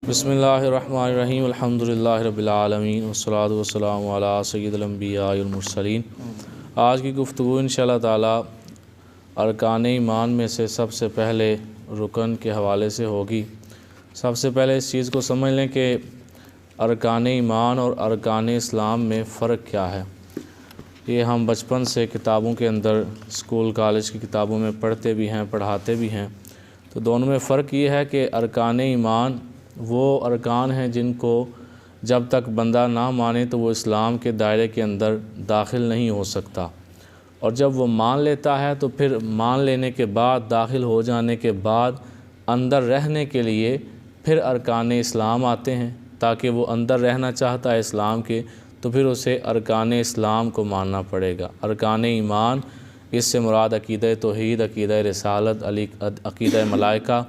بسم اللہ الرحمن الرحیم الحمدللہ رب العالمین والصلاة والسلام علی سید الانبیاء والمرسلین۔ آج کی گفتگو انشاءاللہ تعالی ارکان ایمان میں سے سب سے پہلے رکن کے حوالے سے ہوگی۔ سب سے پہلے اس چیز کو سمجھ لیں کہ ارکان ایمان اور ارکان اسلام میں فرق کیا ہے۔ یہ ہم بچپن سے کتابوں کے اندر اسکول کالج کی کتابوں میں پڑھتے بھی ہیں، پڑھاتے بھی ہیں۔ تو دونوں میں فرق یہ ہے کہ ارکان ایمان وہ ارکان ہیں جن کو جب تک بندہ نہ مانے تو وہ اسلام کے دائرے کے اندر داخل نہیں ہو سکتا، اور جب وہ مان لیتا ہے تو پھر مان لینے کے بعد، داخل ہو جانے کے بعد اندر رہنے کے لیے پھر ارکان اسلام آتے ہیں۔ تاکہ وہ اندر رہنا چاہتا ہے اسلام کے تو پھر اسے ارکان اسلام کو ماننا پڑے گا۔ ارکان ایمان اس سے مراد عقیدہ توحید، عقیدہ رسالت، عقیدہ ملائکہ،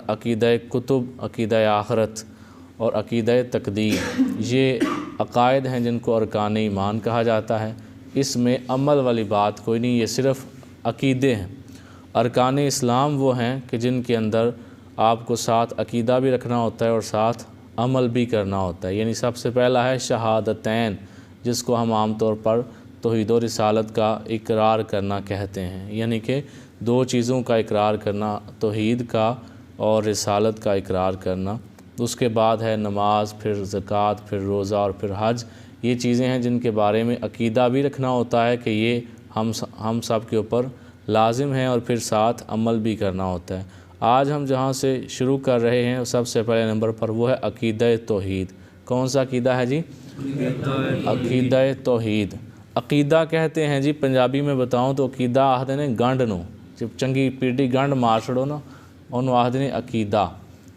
عقیدہ کتب، عقیدہ آخرت اور عقیدہ تقدیر، یہ عقائد ہیں جن کو ارکان ایمان کہا جاتا ہے۔ اس میں عمل والی بات کوئی نہیں، یہ صرف عقیدے ہیں۔ ارکان اسلام وہ ہیں کہ جن کے اندر آپ کو ساتھ عقیدہ بھی رکھنا ہوتا ہے اور ساتھ عمل بھی کرنا ہوتا ہے۔ یعنی سب سے پہلا ہے شہادتین، جس کو ہم عام طور پر توحید و رسالت کا اقرار کرنا کہتے ہیں، یعنی کہ دو چیزوں کا اقرار کرنا، توحید کا اور رسالت کا اقرار کرنا۔ اس کے بعد ہے نماز، پھر زکوٰۃ، پھر روزہ اور پھر حج۔ یہ چیزیں ہیں جن کے بارے میں عقیدہ بھی رکھنا ہوتا ہے کہ یہ ہم سب کے اوپر لازم ہیں، اور پھر ساتھ عمل بھی کرنا ہوتا ہے۔ آج ہم جہاں سے شروع کر رہے ہیں سب سے پہلے نمبر پر وہ ہے عقیدہ توحید۔ کون سا عقیدہ ہے جی؟ عقیدہ توحید۔ عقیدہ کہتے ہیں جی، پنجابی میں بتاؤں تو عقیدہ آخدے نے گنڈ نو، جب چنگی پیٹی گنڈ مار چھڑو نا انہوں آخدے نے عقیدہ۔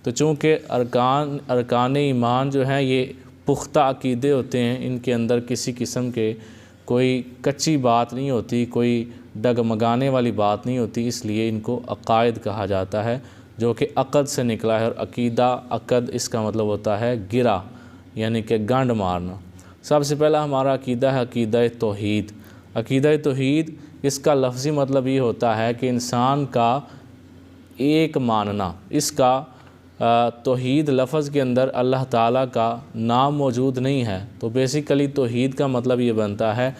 تو چونکہ ارکان ایمان جو ہیں یہ پختہ عقیدے ہوتے ہیں، ان کے اندر کسی قسم کے کوئی کچی بات نہیں ہوتی، کوئی ڈگمگانے والی بات نہیں ہوتی، اس لیے ان کو عقائد کہا جاتا ہے، جو کہ عقد سے نکلا ہے۔ اور عقیدہ، عقد، اس کا مطلب ہوتا ہے گرا، یعنی کہ گنڈ مارنا۔ سب سے پہلا ہمارا عقیدہ ہے عقیدہ توحید۔ عقیدہ توحید، اس کا لفظی مطلب یہ ہوتا ہے کہ انسان کا ایک ماننا۔ اس کا توحید لفظ کے اندر اللہ تعالیٰ کا نام موجود نہیں ہے، تو بیسیکلی توحید کا مطلب یہ بنتا ہے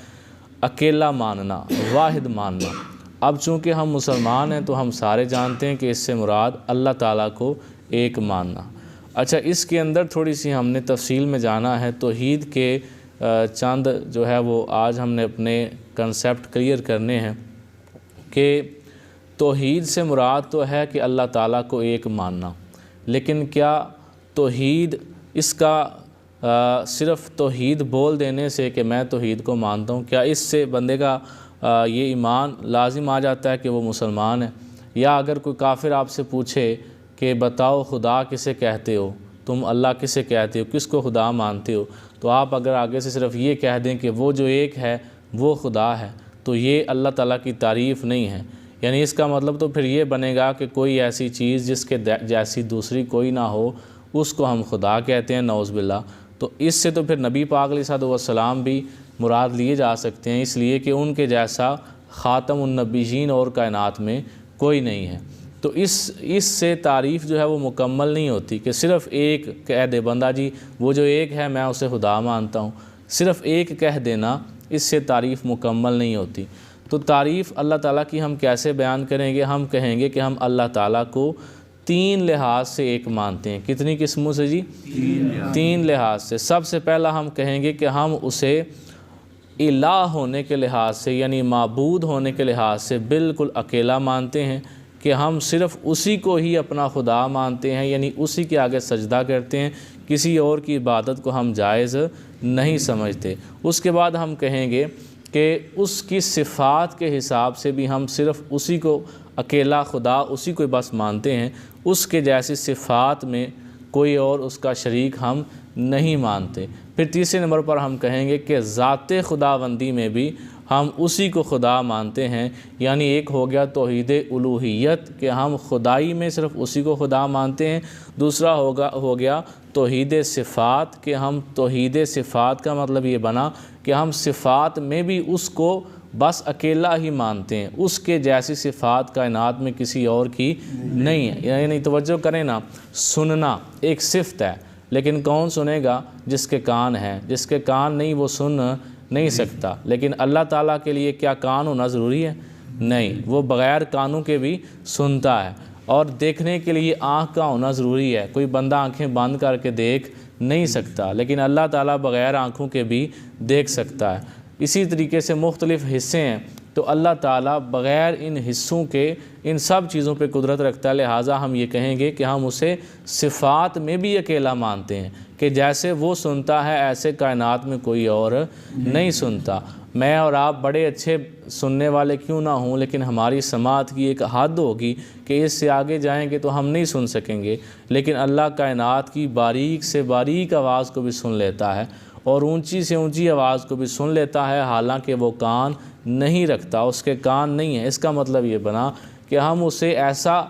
اکیلا ماننا، واحد ماننا۔ اب چونکہ ہم مسلمان ہیں تو ہم سارے جانتے ہیں کہ اس سے مراد اللہ تعالیٰ کو ایک ماننا۔ اچھا، اس کے اندر تھوڑی سی ہم نے تفصیل میں جانا ہے۔ توحید کے چند جو ہے وہ آج ہم نے اپنے کنسیپٹ کلیئر کرنے ہیں کہ توحید سے مراد تو ہے کہ اللہ تعالیٰ کو ایک ماننا، لیکن کیا توحید، اس کا صرف توحید بول دینے سے کہ میں توحید کو مانتا ہوں، کیا اس سے بندے کا یہ ایمان لازم آ جاتا ہے کہ وہ مسلمان ہے؟ یا اگر کوئی کافر آپ سے پوچھے کہ بتاؤ خدا کسے کہتے ہو، تم اللہ کسے کہتے ہو، کس کو خدا مانتے ہو، تو آپ اگر آگے سے صرف یہ کہہ دیں کہ وہ جو ایک ہے وہ خدا ہے، تو یہ اللہ تعالیٰ کی تعریف نہیں ہے۔ یعنی اس کا مطلب تو پھر یہ بنے گا کہ کوئی ایسی چیز جس کے جیسی دوسری کوئی نہ ہو، اس کو ہم خدا کہتے ہیں، نعوذ باللہ۔ تو اس سے تو پھر نبی پاک علیہ السلام بھی مراد لیے جا سکتے ہیں، اس لیے کہ ان کے جیسا خاتم النبیین اور کائنات میں کوئی نہیں ہے۔ تو اس سے تعریف جو ہے وہ مکمل نہیں ہوتی کہ صرف ایک کہہ دے بندہ جی وہ جو ایک ہے میں اسے خدا مانتا ہوں، صرف ایک کہہ دینا اس سے تعریف مکمل نہیں ہوتی۔ تو تعریف اللہ تعالیٰ کی ہم کیسے بیان کریں گے؟ ہم کہیں گے کہ ہم اللہ تعالیٰ کو تین لحاظ سے ایک مانتے ہیں۔ کتنی قسموں سے جی؟ تین لحاظ سے۔ سب سے پہلا ہم کہیں گے کہ ہم اسے الہ ہونے کے لحاظ سے، یعنی معبود ہونے کے لحاظ سے بالکل اکیلا مانتے ہیں، کہ ہم صرف اسی کو ہی اپنا خدا مانتے ہیں، یعنی اسی کے آگے سجدہ کرتے ہیں، کسی اور کی عبادت کو ہم جائز نہیں سمجھتے۔ اس کے بعد ہم کہیں گے کہ اس کی صفات کے حساب سے بھی ہم صرف اسی کو اکیلا خدا، اسی کو بس مانتے ہیں، اس کے جیسی صفات میں کوئی اور اس کا شریک ہم نہیں مانتے۔ پھر تیسرے نمبر پر ہم کہیں گے کہ ذات خداوندی میں بھی ہم اسی کو خدا مانتے ہیں، یعنی ایک ہو گیا توحید الوہیت کہ ہم خدائی میں صرف اسی کو خدا مانتے ہیں، دوسرا ہو گیا توحید صفات کہ ہم توحید صفات کا مطلب یہ بنا کہ ہم صفات میں بھی اس کو بس اکیلا ہی مانتے ہیں، اس کے جیسی صفات کائنات میں کسی اور کی نہیں ہے۔ یعنی توجہ کریں نا، سننا ایک صفت ہے، لیکن کون سنے گا؟ جس کے کان ہیں، جس کے کان نہیں وہ سن نہیں سکتا۔ لیکن اللہ تعالیٰ کے لیے کیا کان ہونا ضروری ہے؟ نہیں، وہ بغیر کانوں کے بھی سنتا ہے۔ اور دیکھنے کے لیے آنکھ کا ہونا ضروری ہے، کوئی بندہ آنکھیں بند کر کے دیکھ نہیں سکتا، لیکن اللہ تعالیٰ بغیر آنکھوں کے بھی دیکھ سکتا ہے۔ اسی طریقے سے مختلف حصے ہیں، تو اللہ تعالیٰ بغیر ان حصوں کے ان سب چیزوں پہ قدرت رکھتا ہے، لہٰذا ہم یہ کہیں گے کہ ہم اسے صفات میں بھی اکیلا مانتے ہیں کہ جیسے وہ سنتا ہے ایسے کائنات میں کوئی اور نہیں سنتا۔ میں اور آپ بڑے اچھے سننے والے کیوں نہ ہوں، لیکن ہماری سماعت کی ایک حد ہوگی کہ اس سے آگے جائیں گے تو ہم نہیں سن سکیں گے، لیکن اللہ کائنات کی باریک سے باریک آواز کو بھی سن لیتا ہے اور اونچی سے اونچی آواز کو بھی سن لیتا ہے، حالانکہ وہ کان نہیں رکھتا، اس کے کان نہیں ہیں۔ اس کا مطلب یہ بنا کہ ہم اسے ایسا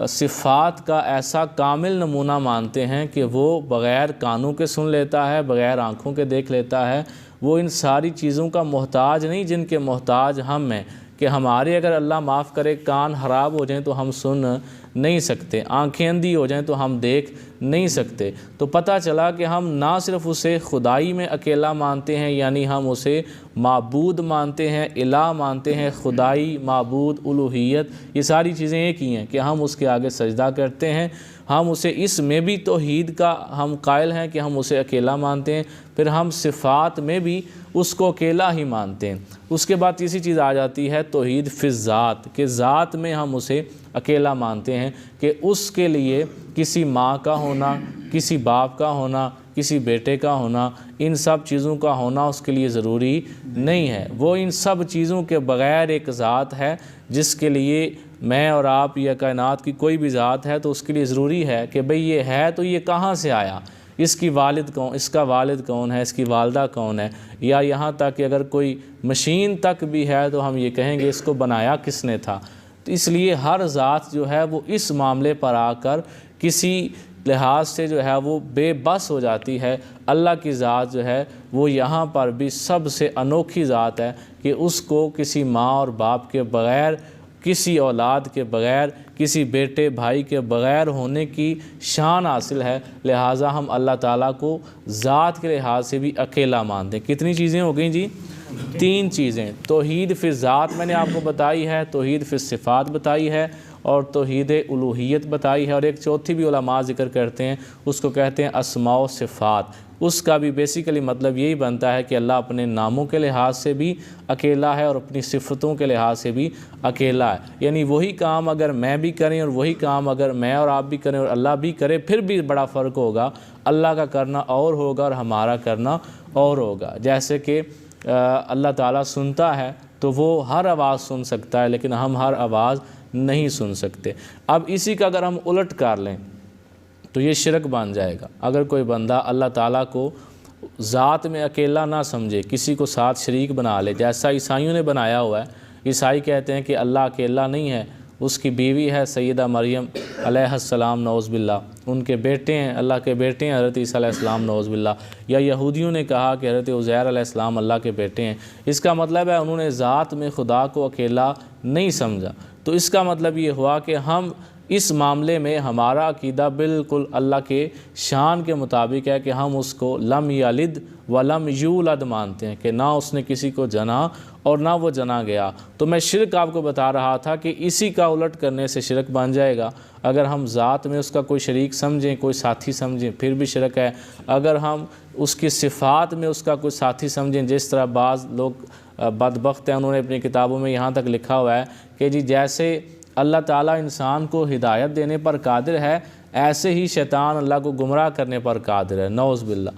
صفات کا ایسا کامل نمونہ مانتے ہیں کہ وہ بغیر کانوں کے سن لیتا ہے، بغیر آنکھوں کے دیکھ لیتا ہے، وہ ان ساری چیزوں کا محتاج نہیں جن کے محتاج ہم ہیں، کہ ہمارے اگر اللہ معاف کرے کان خراب ہو جائیں تو ہم سن نہیں سکتے، آنکھیں اندھی ہو جائیں تو ہم دیکھ نہیں سکتے۔ تو پتہ چلا کہ ہم نہ صرف اسے خدائی میں اکیلا مانتے ہیں، یعنی ہم اسے معبود مانتے ہیں، الہ مانتے ہیں، خدائی، معبود، الوہیت، یہ ساری چیزیں ایک ہی ہیں کہ ہم اس کے آگے سجدہ کرتے ہیں۔ ہم اسے اس میں بھی توحید کا ہم قائل ہیں کہ ہم اسے اکیلا مانتے ہیں، پھر ہم صفات میں بھی اس کو اکیلا ہی مانتے ہیں۔ اس کے بعد تیسری چیز آ جاتی ہے توحید فی الذات، کہ ذات میں ہم اسے اکیلا مانتے ہیں کہ اس کے لیے کسی ماں کا ہونا، کسی باپ کا ہونا، کسی بیٹے کا ہونا، ان سب چیزوں کا ہونا اس کے لیے ضروری نہیں ہے۔ وہ ان سب چیزوں کے بغیر ایک ذات ہے جس کے لیے میں اور آپ یا کائنات کی کوئی بھی ذات ہے تو اس کے لیے ضروری ہے کہ بھئی یہ ہے تو یہ کہاں سے آیا، اس کی والد کون، اس کا والد کون ہے، اس کی والدہ کون ہے، یا یہاں تک کہ اگر کوئی مشین تک بھی ہے تو ہم یہ کہیں گے اس کو بنایا کس نے تھا۔ تو اس لیے ہر ذات جو ہے وہ اس معاملے پر آ کر کسی لحاظ سے جو ہے وہ بے بس ہو جاتی ہے۔ اللہ کی ذات جو ہے وہ یہاں پر بھی سب سے انوکھی ذات ہے کہ اس کو کسی ماں اور باپ کے بغیر، کسی اولاد کے بغیر، کسی بیٹے بھائی کے بغیر ہونے کی شان حاصل ہے، لہٰذا ہم اللہ تعالیٰ کو ذات کے لحاظ سے بھی اکیلا مانتے ہیں۔ کتنی چیزیں ہو گئیں جی؟ 3 چیزیں۔ توحید فی الذات میں نے آپ کو بتائی ہے، توحید فی الصفات بتائی ہے، اور توحید الوہیت بتائی ہے، اور ایک چوتھی بھی علماء ذکر کرتے ہیں، اس کو کہتے ہیں اسماء و صفات۔ اس کا بھی بیسیکلی مطلب یہی بنتا ہے کہ اللہ اپنے ناموں کے لحاظ سے بھی اکیلا ہے اور اپنی صفتوں کے لحاظ سے بھی اکیلا ہے۔ یعنی وہی کام اگر میں بھی کریں اور وہی کام اگر میں اور آپ بھی کریں اور اللہ بھی کرے، پھر بھی بڑا فرق ہوگا، اللہ کا کرنا اور ہوگا اور ہمارا کرنا اور ہوگا۔ جیسے کہ اللہ تعالیٰ سنتا ہے تو وہ ہر آواز سن سکتا ہے، لیکن ہم ہر آواز نہیں سن سکتے۔ اب اسی کا اگر ہم الٹ کر لیں تو یہ شرک بن جائے گا۔ اگر کوئی بندہ اللہ تعالیٰ کو ذات میں اکیلا نہ سمجھے، کسی کو ساتھ شریک بنا لے، جیسا عیسائیوں نے بنایا ہوا ہے۔ عیسائی کہتے ہیں کہ اللہ اکیلا نہیں ہے، اس کی بیوی ہے سیدہ مریم علیہ السلام نعوذ باللہ، ان کے بیٹے ہیں، اللہ کے بیٹے ہیں حضرت عیسیٰ علیہ السلام نعوذ باللہ، یا یہودیوں نے کہا کہ حضرت عزیر علیہ السلام اللہ کے بیٹے ہیں۔ اس کا مطلب ہے انہوں نے ذات میں خدا کو اکیلا نہیں سمجھا۔ تو اس کا مطلب یہ ہوا کہ ہم اس معاملے میں ہمارا عقیدہ بالکل اللہ کے شان کے مطابق ہے کہ ہم اس کو لم یلد ولم یولد مانتے ہیں، کہ نہ اس نے کسی کو جنا اور نہ وہ جنا گیا۔ تو میں شرک آپ کو بتا رہا تھا کہ اسی کا الٹ کرنے سے شرک بن جائے گا۔ اگر ہم ذات میں اس کا کوئی شریک سمجھیں، کوئی ساتھی سمجھیں، پھر بھی شرک ہے۔ اگر ہم اس کی صفات میں اس کا کوئی ساتھی سمجھیں، جس طرح بعض لوگ بدبخت ہیں، انہوں نے اپنی کتابوں میں یہاں تک لکھا ہوا ہے کہ جی جیسے اللہ تعالیٰ انسان کو ہدایت دینے پر قادر ہے، ایسے ہی شیطان اللہ کو گمراہ کرنے پر قادر ہے، نعوذ باللہ۔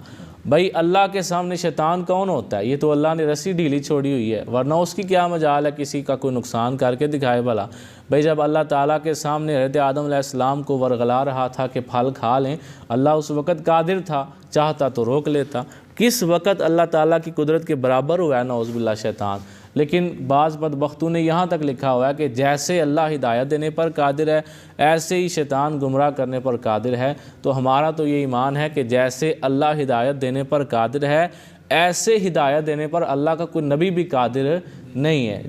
بھائی اللہ کے سامنے شیطان کون ہوتا ہے؟ یہ تو اللہ نے رسی ڈھیلی چھوڑی ہوئی ہے، ورنہ اس کی کیا مجال ہے کسی کا کوئی نقصان کر کے دکھائے بھلا۔ بھائی جب اللہ تعالیٰ کے سامنے حضرت آدم علیہ السلام کو ورغلا رہا تھا کہ پھل کھا لیں، اللہ اس وقت قادر تھا، چاہتا تو روک لیتا۔ کس وقت اللہ تعالیٰ کی قدرت کے برابر ہوا ہے نعوذ باللہ شیطان؟ لیکن بعض بدبختوں نے یہاں تک لکھا ہوا ہے کہ جیسے اللہ ہدایت دینے پر قادر ہے، ایسے ہی شیطان گمراہ کرنے پر قادر ہے۔ تو ہمارا تو یہ ایمان ہے کہ جیسے اللہ ہدایت دینے پر قادر ہے، ایسے ہدایت دینے پر اللہ کا کوئی نبی بھی قادر نہیں ہے۔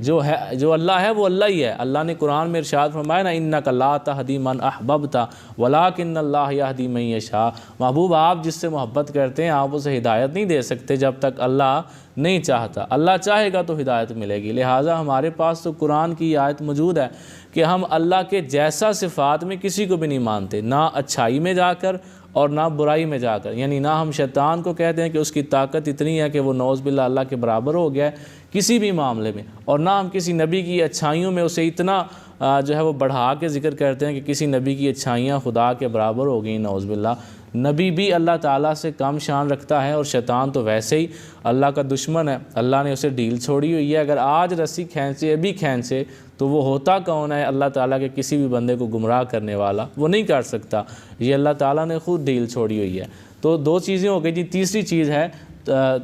جو اللہ ہے وہ اللہ ہی ہے۔ اللہ نے قرآن میں ارشاد فرمایا نا انک لا تہدی من احببت ولکن اللہ یہدی من یشاء، محبوب آپ جس سے محبت کرتے ہیں آپ اسے ہدایت نہیں دے سکتے جب تک اللہ نہیں چاہتا، اللہ چاہے گا تو ہدایت ملے گی۔ لہٰذا ہمارے پاس تو قرآن کی آیت موجود ہے کہ ہم اللہ کے جیسا صفات میں کسی کو بھی نہیں مانتے، نہ اچھائی میں جا کر اور نہ برائی میں جا کر، یعنی نہ ہم شیطان کو کہتے ہیں کہ اس کی طاقت اتنی ہے کہ وہ نعوذ باللہ اللہ کے برابر ہو گیا ہے کسی بھی معاملے میں، اور نہ ہم کسی نبی کی اچھائیوں میں اسے اتنا جو ہے وہ بڑھا کے ذکر کرتے ہیں کہ کسی نبی کی اچھائیاں خدا کے برابر ہو گئیں، نعوذ باللہ۔ نبی بھی اللہ تعالیٰ سے کم شان رکھتا ہے، اور شیطان تو ویسے ہی اللہ کا دشمن ہے، اللہ نے اسے ڈھیل چھوڑی ہوئی ہے۔ اگر آج رسی کھینچے ابھی کھینچے تو وہ ہوتا کون ہے؟ اللہ تعالیٰ کے کسی بھی بندے کو گمراہ کرنے والا، وہ نہیں کر سکتا، یہ اللہ تعالیٰ نے خود ڈھیل چھوڑی ہوئی ہے۔ تو دو چیزیں ہو گئی جی۔ تیسری چیز ہے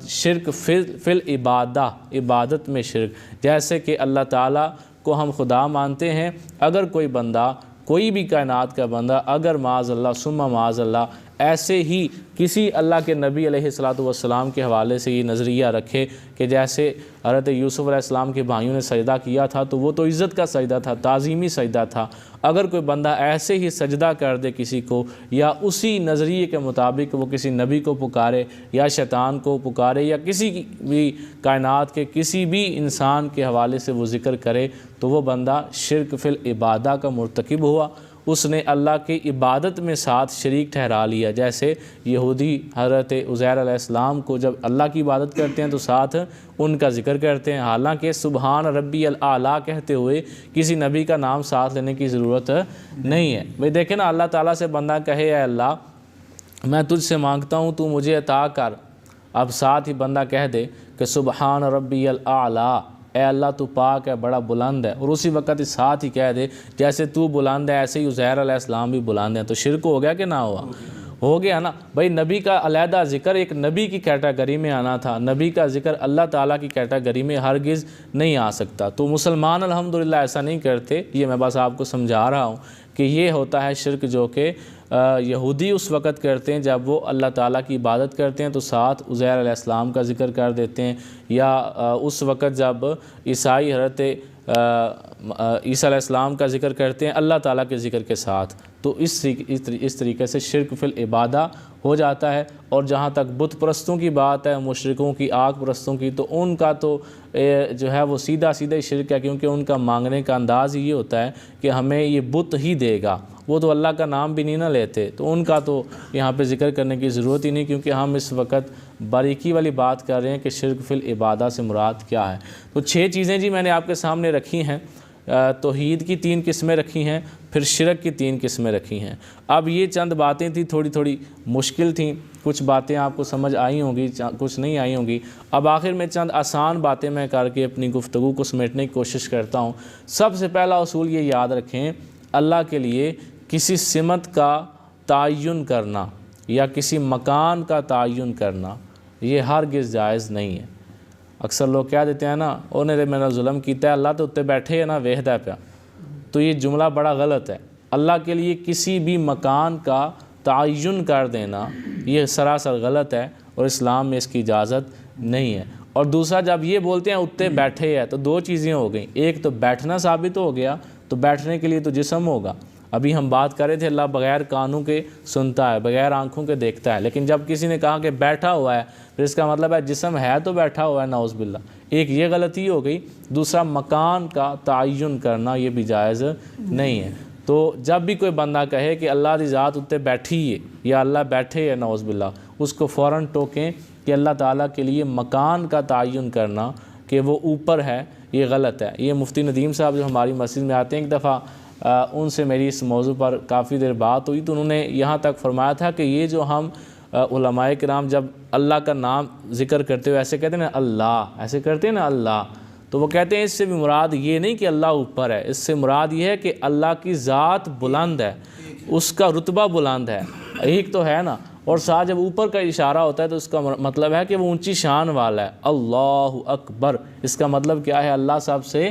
شرک فی العبادہ، عبادت میں شرک، جیسے کہ اللہ تعالیٰ کو ہم خدا مانتے ہیں، اگر کوئی بندہ، کوئی بھی کائنات کا بندہ اگر معاذ اللہ ثم معاذ اللہ ایسے ہی کسی اللہ کے نبی علیہ السلام کے حوالے سے یہ نظریہ رکھے کہ جیسے حضرت یوسف علیہ السلام کے بھائیوں نے سجدہ کیا تھا تو وہ تو عزت کا سجدہ تھا، تعظیمی سجدہ تھا، اگر کوئی بندہ ایسے ہی سجدہ کر دے کسی کو، یا اسی نظریے کے مطابق وہ کسی نبی کو پکارے یا شیطان کو پکارے یا کسی بھی کائنات کے کسی بھی انسان کے حوالے سے وہ ذکر کرے، تو وہ بندہ شرک فی العبادہ کا مرتکب ہوا، اس نے اللہ کی عبادت میں ساتھ شریک ٹھہرا لیا۔ جیسے یہودی حضرت عزیر علیہ السلام کو جب اللہ کی عبادت کرتے ہیں تو ساتھ ان کا ذکر کرتے ہیں، حالانکہ سبحان ربی الاعلیٰ کہتے ہوئے کسی نبی کا نام ساتھ لینے کی ضرورت نہیں ہے۔ بھئی دیکھیں نا، اللہ تعالیٰ سے بندہ کہے اے اللہ میں تجھ سے مانگتا ہوں تو مجھے عطا کر، اب ساتھ ہی بندہ کہہ دے کہ سبحان ربی الاعلیٰ، اے اللہ تو پاک ہے، بڑا بلند ہے، اور اسی وقت اس ساتھ ہی کہہ دے جیسے تو بلند ہے ایسے ہی عزیر علیہ السلام بھی بلند ہیں، تو شرک ہو گیا کہ نہ ہوا؟ ہو گیا نا۔ بھائی نبی کا علیحدہ ذکر ایک نبی کی کیٹیگری میں آنا تھا، نبی کا ذکر اللہ تعالیٰ کی کیٹیگری میں ہرگز نہیں آ سکتا۔ تو مسلمان الحمدللہ ایسا نہیں کرتے، یہ میں بس آپ کو سمجھا رہا ہوں کہ یہ ہوتا ہے شرک جو کہ یہودی اس وقت کرتے ہیں جب وہ اللہ تعالیٰ کی عبادت کرتے ہیں تو ساتھ عزیر علیہ السلام کا ذکر کر دیتے ہیں، یا اس وقت جب عیسائی حضرت عیسیٰ علیہ السلام کا ذکر کرتے ہیں اللہ تعالیٰ کے ذکر کے ساتھ، تو اس طریقے سے شرک فی العبادہ ہو جاتا ہے۔ اور جہاں تک بت پرستوں کی بات ہے، مشرکوں کی، آگ پرستوں کی، تو ان کا تو جو ہے وہ سیدھا ہی شرک ہے، کیونکہ ان کا مانگنے کا انداز یہ ہوتا ہے کہ ہمیں یہ بت ہی دے گا، وہ تو اللہ کا نام بھی نہیں نہ لیتے، تو ان کا تو یہاں پہ ذکر کرنے کی ضرورت ہی نہیں، کیونکہ ہم اس وقت باریکی والی بات کر رہے ہیں کہ شرک فی العبادہ سے مراد کیا ہے۔ تو 6 چیزیں جی میں نے آپ کے سامنے رکھی ہیں، توحید کی 3 قسمیں رکھی ہیں، پھر شرک کی 3 قسمیں رکھی ہیں۔ اب یہ چند باتیں تھیں، تھوڑی مشکل تھیں، کچھ باتیں آپ کو سمجھ آئی ہوں گی، کچھ نہیں آئی ہوں گی۔ اب آخر میں چند آسان باتیں میں کر کے اپنی گفتگو کو سمیٹنے کی کوشش کرتا ہوں۔ سب سے پہلا اصول یہ یاد رکھیں، اللہ کے لیے کسی سمت کا تعین کرنا یا کسی مکان کا تعین کرنا یہ ہرگز جائز نہیں ہے۔ اکثر لوگ کہہ دیتے ہیں نا انہیں میرا ظلم کیتا ہے، اللہ تو اتنے بیٹھے ہے نا ویخدا ہے پیا، تو یہ جملہ بڑا غلط ہے۔ اللہ کے لیے کسی بھی مکان کا تعین کر دینا یہ سراسر غلط ہے، اور اسلام میں اس کی اجازت نہیں ہے۔ اور دوسرا، جب یہ بولتے ہیں اتنے بیٹھے ہے تو 2 چیزیں ہو گئیں، ایک تو بیٹھنا ثابت ہو گیا، تو بیٹھنے کے لیے تو جسم ہوگا۔ ابھی ہم بات کر رہے تھے اللہ بغیر کانوں کے سنتا ہے، بغیر آنکھوں کے دیکھتا ہے، لیکن جب کسی نے کہا کہ بیٹھا ہوا ہے پھر اس کا مطلب ہے جسم ہے تو بیٹھا ہوا ہے، نعوذ باللہ۔ ایک یہ غلطی ہو گئی۔ دوسرا، مکان کا تعین کرنا یہ بھی جائز نہیں ہے۔ تو جب بھی کوئی بندہ کہے کہ اللہ دی ذات اتنے بیٹھی ہے یا اللہ بیٹھے ہے، نعوذ باللہ، اس کو فوراً ٹوکیں کہ اللہ تعالیٰ کے لیے مکان کا تعین کرنا کہ وہ اوپر ہے یہ غلط ہے۔ یہ مفتی ندیم صاحب جو ہماری مسجد میں آتے ہیں، ایک دفعہ ان سے میری اس موضوع پر کافی دیر بات ہوئی، تو انہوں نے یہاں تک فرمایا تھا کہ یہ جو ہم علماء کرام جب اللہ کا نام ذکر کرتے ہوئے ایسے کہتے ہیں نا اللہ، ایسے کرتے ہیں نا اللہ، تو وہ کہتے ہیں اس سے بھی مراد یہ نہیں کہ اللہ اوپر ہے، اس سے مراد یہ ہے کہ اللہ کی ذات بلند ہے، اس کا رتبہ بلند ہے، ایک تو ہے نا، اور ساتھ جب اوپر کا اشارہ ہوتا ہے تو اس کا مطلب ہے کہ وہ اونچی شان والا ہے۔ اللہ اکبر، اس کا مطلب کیا ہے؟ اللہ سب سے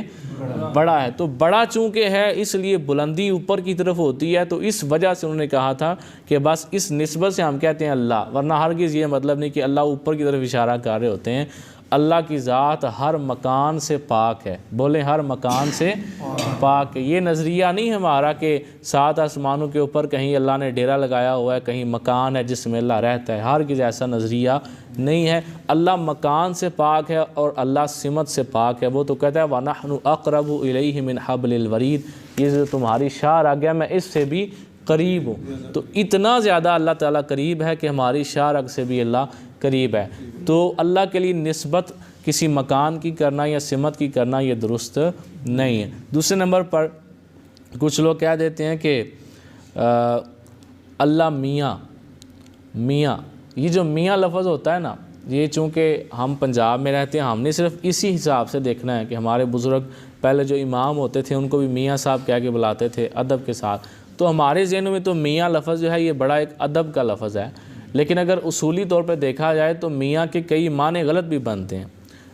بڑا ہے۔ تو بڑا چونکہ ہے اس لیے بلندی اوپر کی طرف ہوتی ہے، تو اس وجہ سے انہوں نے کہا تھا کہ بس اس نسبت سے ہم کہتے ہیں اللہ، ورنہ ہرگز یہ مطلب نہیں کہ اللہ اوپر کی طرف اشارہ کر رہے ہوتے ہیں۔ اللہ کی ذات ہر مکان سے پاک ہے، بولیں ہر مکان سے پاک ہے۔ یہ نظریہ نہیں ہمارا کہ 7 آسمانوں کے اوپر کہیں اللہ نے ڈیرا لگایا ہوا ہے، کہیں مکان ہے جس میں اللہ رہتا ہے، ہرگز ایسا نظریہ نہیں ہے۔ اللہ مکان سے پاک ہے اور اللہ سمت سے پاک ہے۔ وہ تو کہتا ہے وَنَحْنُ أَقْرَبُ إِلَيْهِ مِنْ حَبْلِ الْوَرِيدِ، یہ جو تمہاری شاہ رگ ہے میں اس سے بھی قریب ہوں۔ تو اتنا زیادہ اللہ تعالیٰ قریب ہے کہ ہماری شاہ رگ سے بھی اللہ قریب ہے۔ تو اللہ کے لیے نسبت کسی مکان کی کرنا یا سمت کی کرنا یہ درست نہیں ہے۔ دوسرے نمبر پر کچھ لوگ کہہ دیتے ہیں کہ اللہ میاں، یہ جو میاں لفظ ہوتا ہے نا، یہ چونکہ ہم پنجاب میں رہتے ہیں، ہم نے صرف اسی حساب سے دیکھنا ہے کہ ہمارے بزرگ پہلے جو امام ہوتے تھے ان کو بھی میاں صاحب کہہ کے بلاتے تھے ادب کے ساتھ، تو ہمارے ذہنوں میں تو میاں لفظ جو ہے یہ بڑا ایک ادب کا لفظ ہے۔ لیکن اگر اصولی طور پہ دیکھا جائے تو میاں کے کئی معنی غلط بھی بنتے ہیں،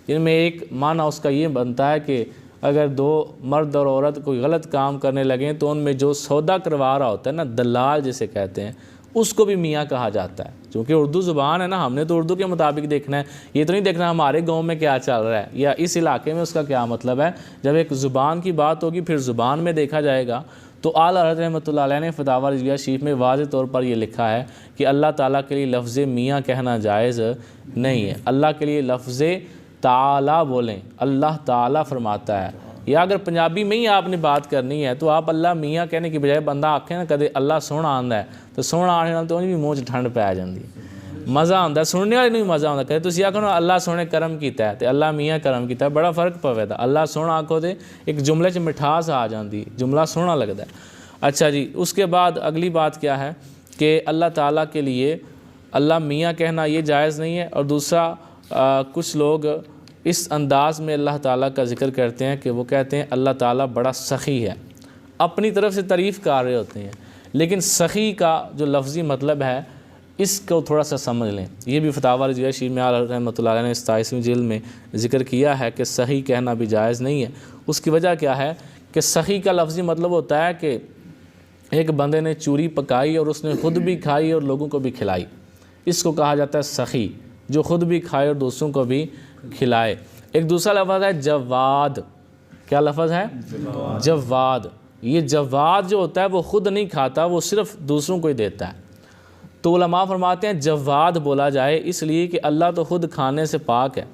جن میں ایک معنی اس کا یہ بنتا ہے کہ اگر 2 مرد اور عورت کوئی غلط کام کرنے لگیں تو ان میں جو سودا کروا رہا ہوتا ہے نا، دلال جسے کہتے ہیں، اس کو بھی میاں کہا جاتا ہے۔ چونکہ اردو زبان ہے نا، ہم نے تو اردو کے مطابق دیکھنا ہے، یہ تو نہیں دیکھنا ہمارے گاؤں میں کیا چل رہا ہے یا اس علاقے میں اس کا کیا مطلب ہے۔ جب ایک زبان کی بات ہوگی پھر زبان میں دیکھا جائے گا۔ تو اعلیٰ حضرت رحمۃ اللہ علیہ نے فتاوی رضویہ شریف میں واضح طور پر یہ لکھا ہے کہ اللہ تعالیٰ کے لیے لفظ میاں کہنا جائز نہیں ہے۔ اللہ کے لیے لفظ تعالیٰ بولیں، اللہ تعالیٰ فرماتا ہے۔ یا اگر پنجابی میں ہی آپ نے بات کرنی ہے تو آپ اللہ میاں کہنے کی بجائے بندہ آکھے نا کدے اللہ سونا آندا ہے تو سونا آنے نال تو انہیں بھی منہ چ ٹھنڈ پی جاندی ہے، مزہ آتا ہے، سننے والے نہیں مزہ آتا۔ کہتے تسی آکھو نا اللہ سونے کرم کیتا ہے تے اللہ میاں کرم کیتا ہے، بڑا فرق پوے دا۔ اللہ سونا آکھو تے ایک جملے چ مٹھاس آ جاندی، جملہ سونا لگتا ہے۔ اچھا جی، اس کے بعد اگلی بات کیا ہے کہ اللہ تعالیٰ کے لیے اللہ میاں کہنا یہ جائز نہیں ہے۔ اور دوسرا کچھ لوگ اس انداز میں اللہ تعالیٰ کا ذکر کرتے ہیں کہ وہ کہتے ہیں اللہ تعالیٰ بڑا سخی ہے، اپنی طرف سے تعریف کر رہے ہوتے ہیں، لیکن سخی کا جو لفظی مطلب ہے اس کو تھوڑا سا سمجھ لیں۔ یہ بھی فتاوی رضویہ شریف میں اعلیٰ رحمۃ اللہ علیہ نے 27ویں جلد میں ذکر کیا ہے کہ سخی کہنا بھی جائز نہیں ہے۔ اس کی وجہ کیا ہے کہ سخی کا لفظی مطلب ہوتا ہے کہ ایک بندے نے چوری پکائی اور اس نے خود بھی کھائی اور لوگوں کو بھی کھلائی، اس کو کہا جاتا ہے سخی، جو خود بھی کھائے اور دوسروں کو بھی کھلائے۔ ایک دوسرا لفظ ہے جواد۔ کیا لفظ ہے؟ جواد۔ یہ جواد جو ہوتا ہے وہ خود نہیں کھاتا، وہ صرف دوسروں کو ہی دیتا ہے۔ تو علماء فرماتے ہیں جواد بولا جائے اس لیے کہ اللہ تو خود کھانے سے پاک ہے۔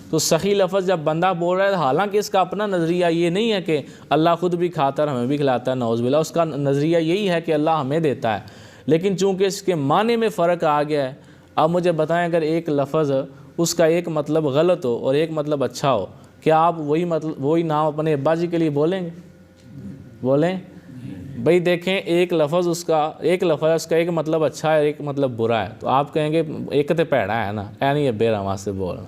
تو سخی لفظ جب بندہ بول رہا ہے، حالانکہ اس کا اپنا نظریہ یہ نہیں ہے کہ اللہ خود بھی کھاتا ہے اور ہمیں بھی کھلاتا ہے، نعوذ باللہ، اس کا نظریہ یہی ہے کہ اللہ ہمیں دیتا ہے، لیکن چونکہ اس کے معنی میں فرق آ گیا ہے۔ اب مجھے بتائیں اگر ایک لفظ اس کا ایک مطلب غلط ہو اور ایک مطلب اچھا ہو، کیا آپ وہی نام اپنے ابا جی کے لیے بولیں گے؟ بولیں بھئی دیکھیں، ایک لفظ اس کا ایک مطلب اچھا ہے، ایک مطلب برا ہے، تو آپ کہیں گے ایک تے پیڑا ہے نا، اے نہیں ابے رواں سے بولنا،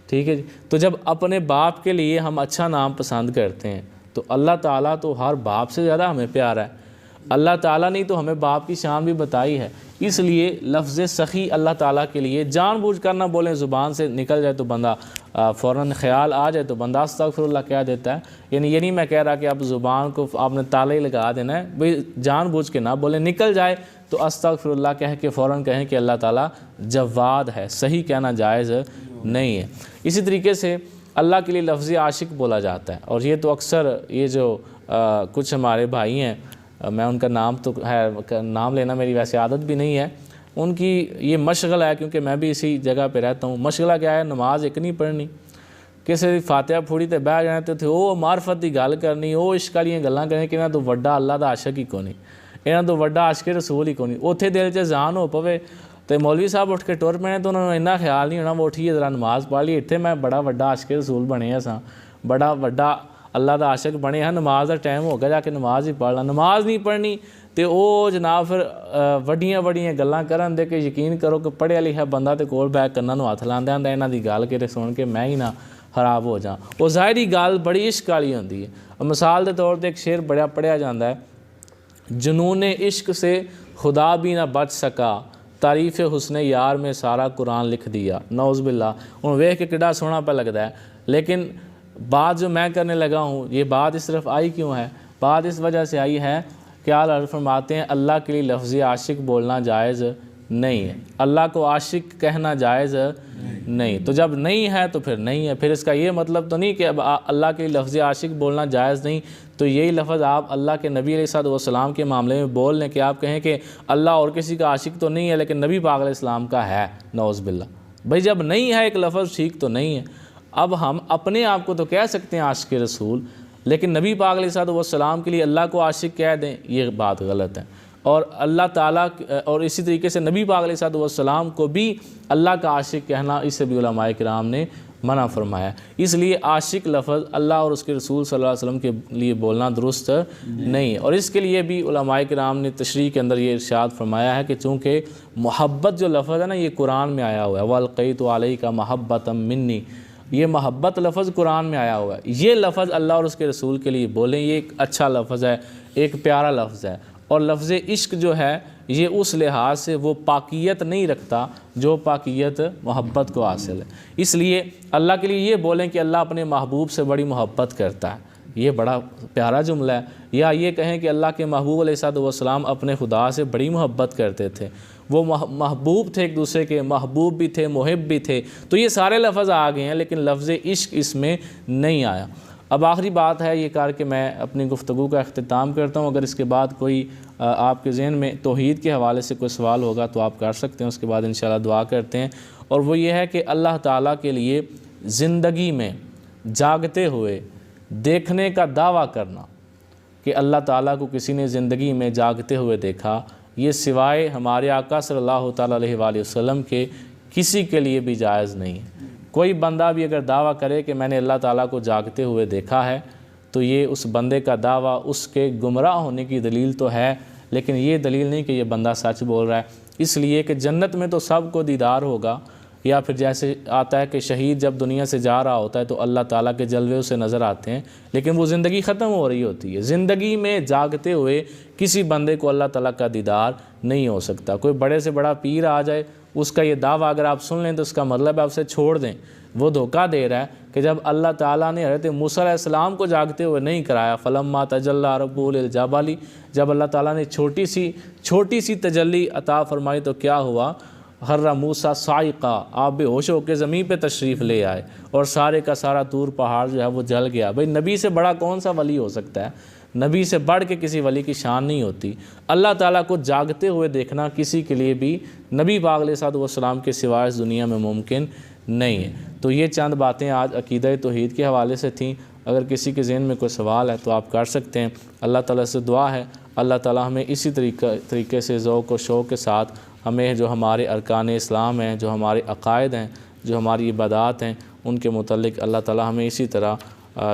ٹھیک ہے جی۔ تو جب اپنے باپ کے لیے ہم اچھا نام پسند کرتے ہیں تو اللہ تعالیٰ تو ہر باپ سے زیادہ ہمیں پیارا ہے۔ اللہ تعالیٰ نے تو ہمیں باپ کی شان بھی بتائی ہے، اس لیے لفظ سخی اللہ تعالیٰ کے لیے جان بوجھ کر نہ بولیں، زبان سے نکل جائے تو بندہ فوراً خیال آ جائے تو بندہ استغفر اللہ کہہ دیتا ہے۔ یعنی یہ نہیں میں کہہ رہا کہ آپ زبان کو آپ نے تالے ہی لگا دینا ہے، بھئی جان بوجھ کے نہ بولیں، نکل جائے تو استغفر اللہ کہہ کے فوراً کہیں کہ اللہ تعالیٰ جواد ہے، صحیح کہنا جائز نہیں ہے۔ اسی طریقے سے اللہ کے لیے لفظ عاشق بولا جاتا ہے، اور یہ تو اکثر یہ جو کچھ ہمارے بھائی ہیں، میں ان کا نام تو ہے، نام لینا میری ویسے عادت بھی نہیں ہے، ان کی یہ مشغلہ ہے، کیونکہ میں بھی اسی جگہ پہ رہتا ہوں۔ مشغلہ کیا ہے؟ نماز ایک نہیں پڑھنی، کسی فاتحہ پھوڑی تے بہ جانے تھے، وہ معرفت کی گل کرنی، وہ عشق والیاں گلاں کرنی کہ انہاں تو وڈا اللہ دا عاشق ہی کوئی نہیں، انہاں تو وڈا عاشق رسول ہی کوئی نہیں۔ اوتھے دل 'چ ذہن ہو پوے تے مولوی صاحب اٹھ کے ٹر پے تو انہوں نے اتنا خیال نہیں ہونا وہ اٹھیے ذرا نماز پڑھ لی، اتنے میں بڑا وڈا عاشق رسول بنے ہاں، بڑا وڈا اللہ دا عاشق بنے ہیں، نماز دا ٹائم ہو گیا جا کے نماز ہی پڑھ لا، نماز نہیں پڑھنی تے او جناب پھر وڈیاں گلاں کرن دے کہ یقین کرو کہ پڑھیا لکھا بندہ تے کول بیٹھ کناں نوں ہاتھ لاندا ہوندا انہاں دی گل کے سن کے میں ہی نہ خراب ہو جاں۔ وہ ظاہری گل بڑی عشق والی ہوندی ہے۔ مثال دے طور تے ایک شعر بڑا پڑھیا جاندا ہے، جنون عشق سے خدا بھی نہ بچ سکا، تعریف حسن یار میں سارا قرآن لکھ دیا، نعوذ باللہ۔ ہن ویکھ کے کڈا سوہنا پہ لگدا ہے، لیکن بات جو میں کرنے لگا ہوں یہ بات اس طرف آئی کیوں ہے؟ بات اس وجہ سے آئی ہے کہ اعلیٰ فرماتے ہیں اللہ کے لیے لفظ عاشق بولنا جائز نہیں ہے، اللہ کو عاشق کہنا جائز نہیں۔ تو جب نہیں ہے تو پھر نہیں ہے، پھر اس کا یہ مطلب تو نہیں کہ اب اللہ کے لفظ عاشق بولنا جائز نہیں، تو یہی لفظ آپ اللہ کے نبی علیہ السلام کے معاملے میں بول لیں کہ آپ کہیں کہ اللہ اور کسی کا عاشق تو نہیں ہے لیکن نبی پاک علیہ السلام کا ہے، نعوذ باللہ۔ بھئی جب نہیں ہے ایک لفظ ٹھیک تو نہیں ہے۔ اب ہم اپنے آپ کو تو کہہ سکتے ہیں عاشق رسول، لیکن نبی پاک علیہ السلام کے لیے اللہ کو عاشق کہہ دیں، یہ بات غلط ہے۔ اور اللہ تعالیٰ اور اسی طریقے سے نبی پاک علیہ السلام کو بھی اللہ کا عاشق کہنا، اس سے بھی علماء کرام نے منع فرمایا۔ اس لیے عاشق لفظ اللہ اور اس کے رسول صلی اللہ علیہ وسلم کے لیے بولنا درست نہیں ہے، اور اس کے لیے بھی علماء کرام نے تشریح کے اندر یہ ارشاد فرمایا ہے کہ چونکہ محبت جو لفظ ہے نا یہ قرآن میں آیا ہوا ہے، وَأَلْقَيْتُ عَلَيْكَ مَحَبَّةً مِّنِّي، یہ محبت لفظ قرآن میں آیا ہوا ہے، یہ لفظ اللہ اور اس کے رسول کے لیے بولیں، یہ ایک اچھا لفظ ہے، ایک پیارا لفظ ہے۔ اور لفظ عشق جو ہے یہ اس لحاظ سے وہ پاکیت نہیں رکھتا جو پاکیت محبت کو حاصل ہے، اس لیے اللہ کے لیے یہ بولیں کہ اللہ اپنے محبوب سے بڑی محبت کرتا ہے، یہ بڑا پیارا جملہ ہے۔ یا یہ کہیں کہ اللہ کے محبوب علیہ السلام اپنے خدا سے بڑی محبت کرتے تھے، وہ محبوب تھے، ایک دوسرے کے محبوب بھی تھے، محب بھی تھے، تو یہ سارے لفظ آ گئے ہیں لیکن لفظ عشق اس میں نہیں آیا۔ اب آخری بات ہے یہ کر کے میں اپنی گفتگو کا اختتام کرتا ہوں، اگر اس کے بعد کوئی آپ کے ذہن میں توحید کے حوالے سے کوئی سوال ہوگا تو آپ کر سکتے ہیں، اس کے بعد انشاءاللہ دعا کرتے ہیں۔ اور وہ یہ ہے کہ اللہ تعالیٰ کے لیے زندگی میں جاگتے ہوئے دیکھنے کا دعویٰ کرنا کہ اللہ تعالیٰ کو کسی نے زندگی میں جاگتے ہوئے دیکھا، یہ سوائے ہمارے آقا صلی اللہ تعالیٰ علیہ وآلہ وسلم کے کسی کے لیے بھی جائز نہیں ہے۔ کوئی بندہ بھی اگر دعویٰ کرے کہ میں نے اللہ تعالیٰ کو جاگتے ہوئے دیکھا ہے تو یہ اس بندے کا دعویٰ اس کے گمراہ ہونے کی دلیل تو ہے، لیکن یہ دلیل نہیں کہ یہ بندہ سچ بول رہا ہے، اس لیے کہ جنت میں تو سب کو دیدار ہوگا، یا پھر جیسے آتا ہے کہ شہید جب دنیا سے جا رہا ہوتا ہے تو اللہ تعالیٰ کے جلوے اسے نظر آتے ہیں، لیکن وہ زندگی ختم ہو رہی ہوتی ہے۔ زندگی میں جاگتے ہوئے کسی بندے کو اللہ تعالیٰ کا دیدار نہیں ہو سکتا۔ کوئی بڑے سے بڑا پیر آ جائے، اس کا یہ دعویٰ اگر آپ سن لیں تو اس کا مطلب ہے آپ اسے چھوڑ دیں، وہ دھوکہ دے رہا ہے کہ جب اللہ تعالیٰ نے حضرت موسیٰ علیہ السلام کو جاگتے ہوئے نہیں کرایا، فَلَمَّا تَجَلَّىٰ رَبُّهُ لِلْجَبَلِ، جب اللہ تعالیٰ نے چھوٹی سی تجلی عطا فرمائی تو کیا ہوا؟ خَرَّ مُوسَىٰ صَاعِقًا، آپ بے ہوش ہو کے زمین پہ تشریف لے آئے اور سارے کا سارا طور پہاڑ جو ہے وہ جل گیا۔ بھئی نبی سے بڑا کون سا ولی ہو سکتا ہے؟ نبی سے بڑھ کے کسی ولی کی شان نہیں ہوتی۔ اللہ تعالیٰ کو جاگتے ہوئے دیکھنا کسی کے لیے بھی نبی پاک علیہ السلام کے سوائے اس دنیا میں ممکن نہیں ہے۔ تو یہ چند باتیں آج عقیدہ توحید کے حوالے سے تھیں، اگر کسی کے ذہن میں کوئی سوال ہے تو آپ کر سکتے ہیں۔ اللہ تعالیٰ سے دعا ہے اللہ تعالیٰ ہمیں اسی طریقے سے ذوق و شوق کے ساتھ ہمیں جو ہمارے ارکان اسلام ہیں، جو ہمارے عقائد ہیں، جو ہماری عبادات ہیں، ان کے متعلق اللہ تعالیٰ ہمیں اسی طرح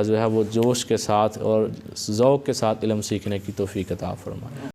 جو ہے وہ جوش کے ساتھ اور ذوق کے ساتھ علم سیکھنے کی توفیق عطا فرمائے۔